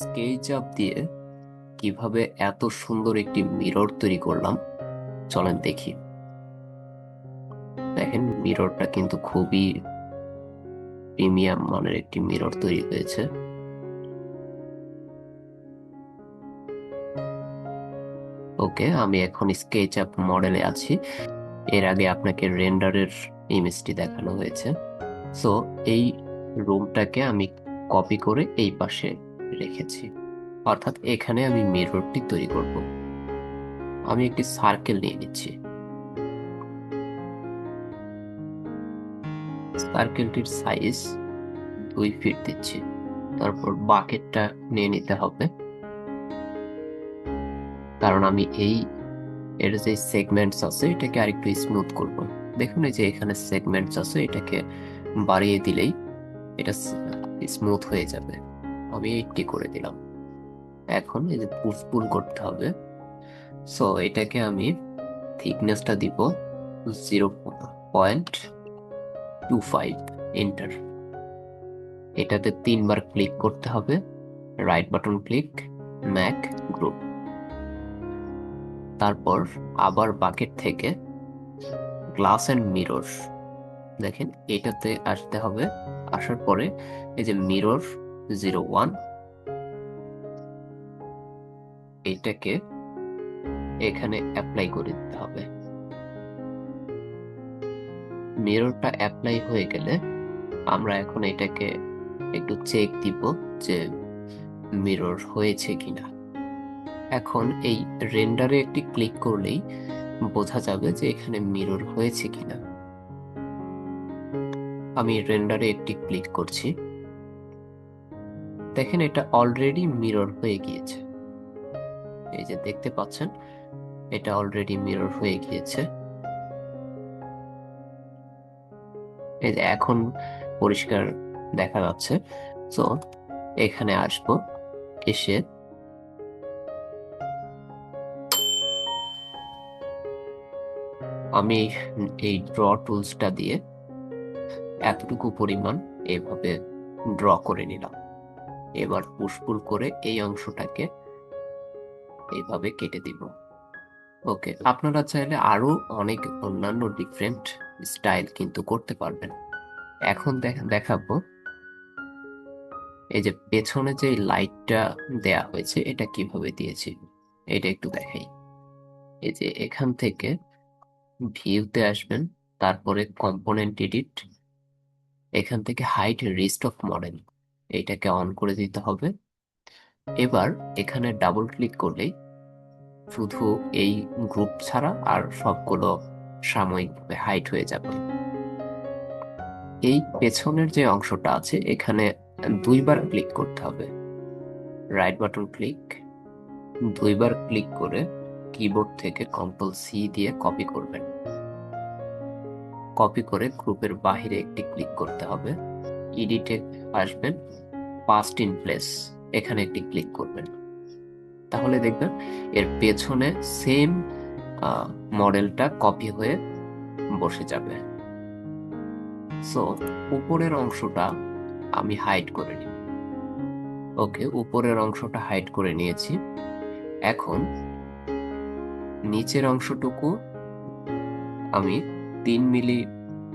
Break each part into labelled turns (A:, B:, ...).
A: Sketch up দিয়ে কিভাবে এত সুন্দর একটি মিরর তৈরি করলাম চলেন দেখি। দেখেন মিররটা কিন্তু খুবই প্রিমিয়াম মানের একটি মিরর তৈরি হয়েছে। ওকে, আমি এখন স্কেচ আপ মডেলে আছি। এর আগে আপনাকে রেন্ডারের ইমেজটি দেখানো হয়েছে। সো এই রুমটাকে আমি কপি করে এই পাশে রেখেছি, অর্থাৎ এখানে আমি মিররটি তৈরি করব। আমি একটি সার্কেল নিয়ে নিচ্ছি, সার্কেলটির সাইজ 2 ফিট দিচ্ছি। তারপর বাকেটটা নিয়ে নিতে হবে, কারণ আমি এর যে সেগমেন্টস আছে এটাকে আরেকটু স্মুথ করব। দেখুন এই যে এখানে সেগমেন্টস আছে, এটাকে বাড়িয়ে দিলেই এটা স্মুথ হয়ে যাবে। আমি 80 করে দিলাম। এখন এই যে পুশ পুল করতে হবে। সো এটাকে আমি থিকনেসটা দিব 0.25। এন্টার। এটাতে 3বার ক্লিক করতে হবে, right button click, Mac group. তারপর আবার বাকেট থেকে গ্লাস এন্ড মিরর, দেখেন এটাতে আসতে হবে। আসার পরে এই যে মিরর 01, এটাকে এখানে অ্যাপ্লাই করে দিতে হবে। মিররটা অ্যাপ্লাই হয়ে গেলে আমরা এখন এটাকে একটু চেক দিব যে মিরর হয়েছে কিনা। এখন এই রেন্ডারে একটি ক্লিক করলেই বোঝা যাবে যে এখানে মিরর হয়েছে কিনা। আমি রেন্ডারে একটি ক্লিক করছি, দেখেন এটা অলরেডি মিরর হয়ে গিয়েছে। এই যে দেখতে পাচ্ছেন এটা অলরেডি মিরর হয়ে গিয়েছে। এই যে এখন পরিষ্কার দেখা যাচ্ছে। তো এখানে আসবো, এসে আমি এই ড্র টুলসটা দিয়ে এতটুকু পরিমাণ এভাবে ড্র করে নিলাম। এবার পুশ পুল করে এই অংশটাকে এইভাবে কেটে দিব। ওকে, আপনারা চাইলে আরো অনেক অন্যান্য ডিফারেন্ট স্টাইল কিন্তু করতে পারবেন। এখন দেখাবো এই যে পেছনে যে লাইটটা দেয়া হয়েছে এটা কিভাবে দিয়েছি, এটা একটু দেখাই। এই যে এখান থেকে ভিউতে আসবেন, তারপরে কম্পোনেন্ট এডিট, এখান থেকে হাইট রেস্ট অফ মডেল এইটাকে অন করে দিতে হবে। এবার এখানে ডাবল ক্লিক করলেই শুধু এই গ্রুপ ছাড়া আর সবগুলো সাময়িকভাবে হাইট হয়ে যাবে। এই পেছনের যে অংশটা আছে এখানে 2বার ক্লিক করতে হবে, রাইট বাটন ক্লিক, 2বার ক্লিক করে কিবোর্ড থেকে কন্ট্রোল সি দিয়ে কপি করবেন। কপি করে গ্রুপের বাহিরে একটি ক্লিক করতে হবে, এডিটে আসবেন, পাস্ট ইন প্লেস এখানে একটি ক্লিক করবেন। তাহলে দেখবেন এর পেছনে সেম মডেলটা কপি হয়ে বসে যাবে। সো উপরের অংশটা আমি হাইড করে নিই। ওকে, উপরের অংশটা হাইড করে নিয়েছি। এখন নিচের অংশটুকু আমি 3 মিলি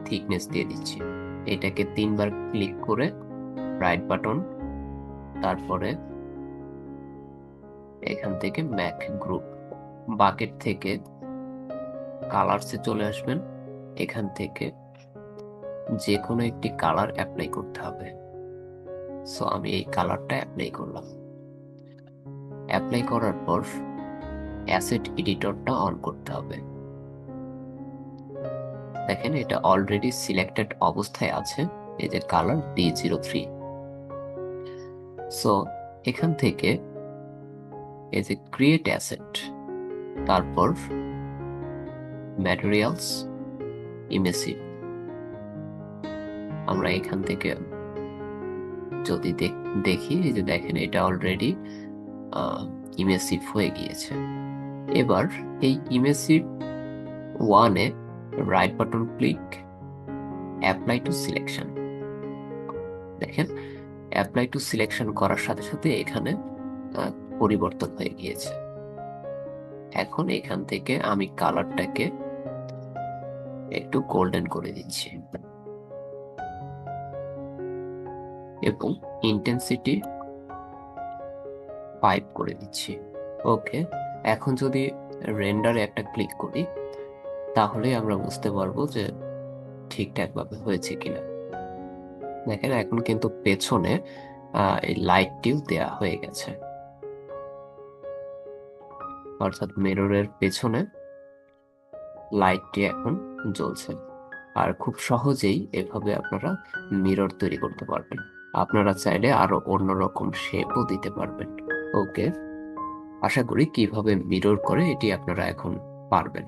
A: থিকনেস দিয়ে দিচ্ছি। এটাকে 3বার ক্লিক করে রাইট বাটন, তারপরে এখান থেকে ম্যাক গ্রুপ, বাকেট থেকে কালারসে চলে আসবেন। এখান থেকে যে কোনো একটি কালার অ্যাপ্লাই করতে হবে। সো আমি এই কালারটা অ্যাপ্লাই করলাম। অ্যাপ্লাই করার পর অ্যাসেট এডিটরটা অন করতে হবে। দেখেন এটা অলরেডি সিলেক্টেড অবস্থায় আছে, এই যে কালার D03। সো এখান থেকে এই যে ক্রিয়েট অ্যাসেট, তারপর ম্যাটেরিয়ালস, ইমেসিভ, আমরা এখান থেকে যদি দেখি এই যে দেখেন এটা অলরেডি ইমেসিভ হয়ে গিয়েছে। এবার এই ইমেসিভ 1-এ right button click, apply to selection. দেখেন অ্যাপ্লাই টু সিলেকশন করার সাথে সাথে এখানে পরিবর্তন হয়ে গিয়েছে। এখন এখান থেকে আমি কালারটাকে একটু গোল্ডেন করে দিচ্ছি এবং ইন্টেন্সিটি 5 করে দিচ্ছি। ওকে, এখন যদি রেন্ডারে একটা ক্লিক করি তাহলে আমরা বুঝতে পারবো যে ঠিকঠাক ভাবে হয়েছে কিনা। দেখেন এখন কিন্তু পেছনে এই লাইটটিও দেয়া হয়ে গেছে, অর্থাৎ মিররের পেছনে লাইটটি এখন জ্বলছে। আর খুব সহজেই এভাবে আপনারা মিরর তৈরি করতে পারবেন। আপনারা চাইলে আরো অন্যরকম শেপও দিতে পারবেন। ওকে, আশা করি কিভাবে মিরর করে এটি আপনারা এখন পারবেন।